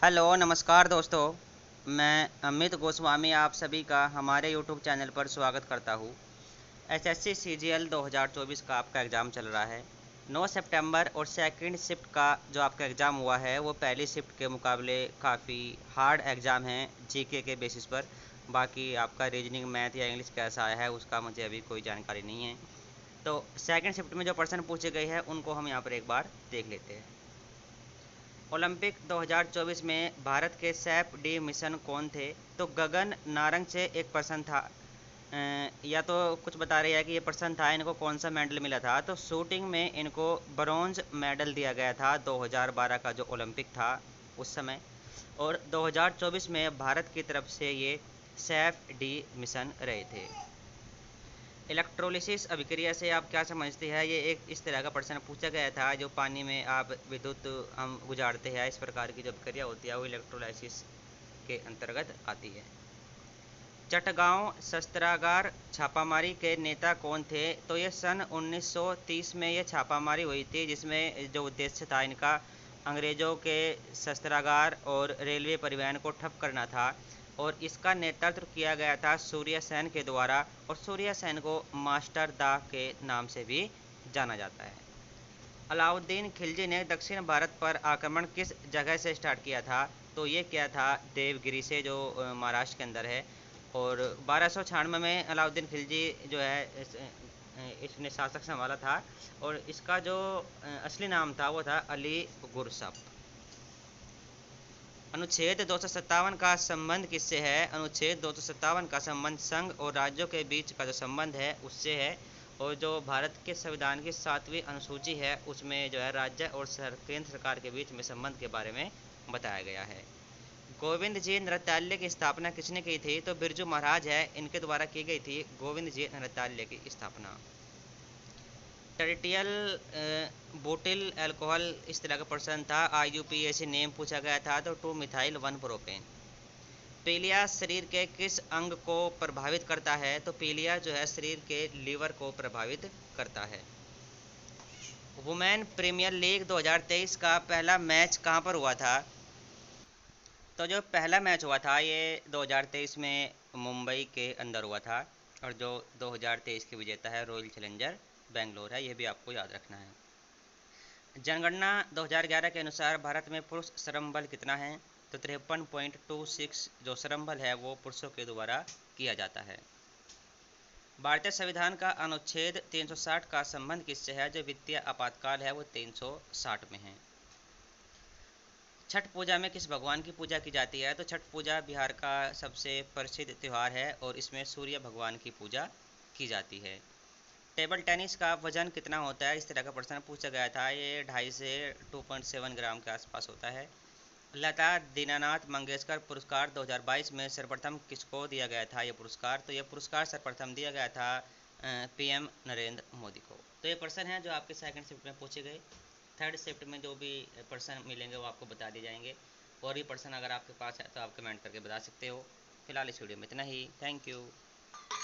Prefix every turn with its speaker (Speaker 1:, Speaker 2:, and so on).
Speaker 1: Hello नमस्कार दोस्तों। मैं अमित गोस्वामी आप सभी का हमारे यूट्यूब चैनल पर स्वागत करता हूँ। एसएससी सीजीएल 2024 का आपका एग्ज़ाम चल रहा है। 9 सितंबर और सेकंड शिफ्ट का जो आपका एग्ज़ाम हुआ है वो पहली शिफ्ट के मुकाबले काफ़ी हार्ड एग्ज़ाम है जीके के बेसिस पर। बाकी आपका रीजनिंग मैथ या इंग्लिश कैसा आया है उसका मुझे अभी कोई जानकारी नहीं है। तो सेकंड शिफ्ट में जो प्रश्न पूछे गए हैं उनको हम यहाँ पर एक बार देख लेते हैं। ओलंपिक 2024 में भारत के सैफ डी मिशन कौन थे? तो गगन नारंग से एक पर्सन था। या तो कुछ बता रही है कि ये पर्सन था, इनको कौन सा मेडल मिला था। तो शूटिंग में इनको ब्रॉन्ज मेडल दिया गया था 2012 का जो ओलंपिक था उस समय। और 2024 में भारत की तरफ से ये सैफ डी मिशन रहे थे। इलेक्ट्रोलिसिस अभिक्रिया से आप क्या समझते हैं? ये एक इस तरह का प्रश्न पूछा गया था, जो पानी में आप विद्युत हम गुजारते हैं, इस प्रकार की जो अभिक्रिया होती है वो इलेक्ट्रोलाइसिस के अंतर्गत आती है। चटगांव शस्त्रागार छापामारी के नेता कौन थे? तो ये सन 1930 में ये छापामारी हुई थी, जिसमें जो उद्देश्य था इनका अंग्रेज़ों के शस्त्रागार और रेलवे परिवहन को ठप करना था। और इसका नेतृत्व किया गया था सूर्य सेन के द्वारा, और सूर्य सेन को मास्टर दा के नाम से भी जाना जाता है। अलाउद्दीन खिलजी ने दक्षिण भारत पर आक्रमण किस जगह से स्टार्ट किया था? तो ये किया था देवगिरी से, जो महाराष्ट्र के अंदर है। और 1296 में अलाउद्दीन खिलजी जो है इसने शासक संभाला था। और इसका जो असली नाम था वो था अली गुरसप। अनुच्छेद 257 का संबंध किससे है? अनुच्छेद 257 का संबंध संघ और राज्यों के बीच का जो संबंध है उससे है। और जो भारत के संविधान की 7वीं अनुसूची है उसमें जो है राज्य और केंद्र सरकार के बीच में संबंध के बारे में बताया गया है। गोविंद जी नृत्यालय की स्थापना किसने की थी? तो बिरजू महाराज है, इनके द्वारा की गई थी गोविंद जी नृत्यालय की स्थापना। टर्टियल बोटिल अल्कोहल इस तरह का प्रश्न था, IUPAC नेम पूछा गया था, तो 2 मिथाइल 1 प्रोपेन। पीलिया शरीर के किस अंग को प्रभावित करता है? तो पीलिया जो है शरीर के लीवर को प्रभावित करता है। वुमेन प्रीमियर लीग 2023 का पहला मैच कहां पर हुआ था? तो जो पहला मैच हुआ था ये 2023 में मुंबई के अंदर हुआ था। और जो 2023 के विजेता है रॉयल चैलेंजर बेंगलोर है, ये भी आपको याद रखना है। जनगणना 2011 के अनुसार भारत में पुरुष श्रम बल कितना है? तो 53.26 जो श्रम बल है वो पुरुषों के द्वारा किया जाता है। भारतीय संविधान का अनुच्छेद 360 का संबंध किससे है? जो वित्तीय आपातकाल है वो 360 में है। छठ पूजा में किस भगवान की पूजा की जाती है? तो छठ पूजा बिहार का सबसे प्रसिद्ध त्यौहार है और इसमें सूर्य भगवान की पूजा की जाती है। टेबल टेनिस का वजन कितना होता है? इस तरह का प्रश्न पूछा गया था। ये 2.5 से 2.7 ग्राम के आसपास होता है। लता दीनानाथ मंगेशकर पुरस्कार 2022 में सर्वप्रथम किसको दिया गया था ये पुरस्कार? तो ये पुरस्कार सर्वप्रथम दिया गया था PM नरेंद्र मोदी को। तो ये प्रश्न हैं जो आपके सेकंड शिफ्ट में पूछे गए। थर्ड शिफ्ट में जो भी प्रश्न मिलेंगे वो आपको बता दिए जाएंगे। और भी प्रश्न अगर आपके पास है तो आप कमेंट करके बता सकते हो। फिलहाल इस वीडियो में इतना ही। Thank you.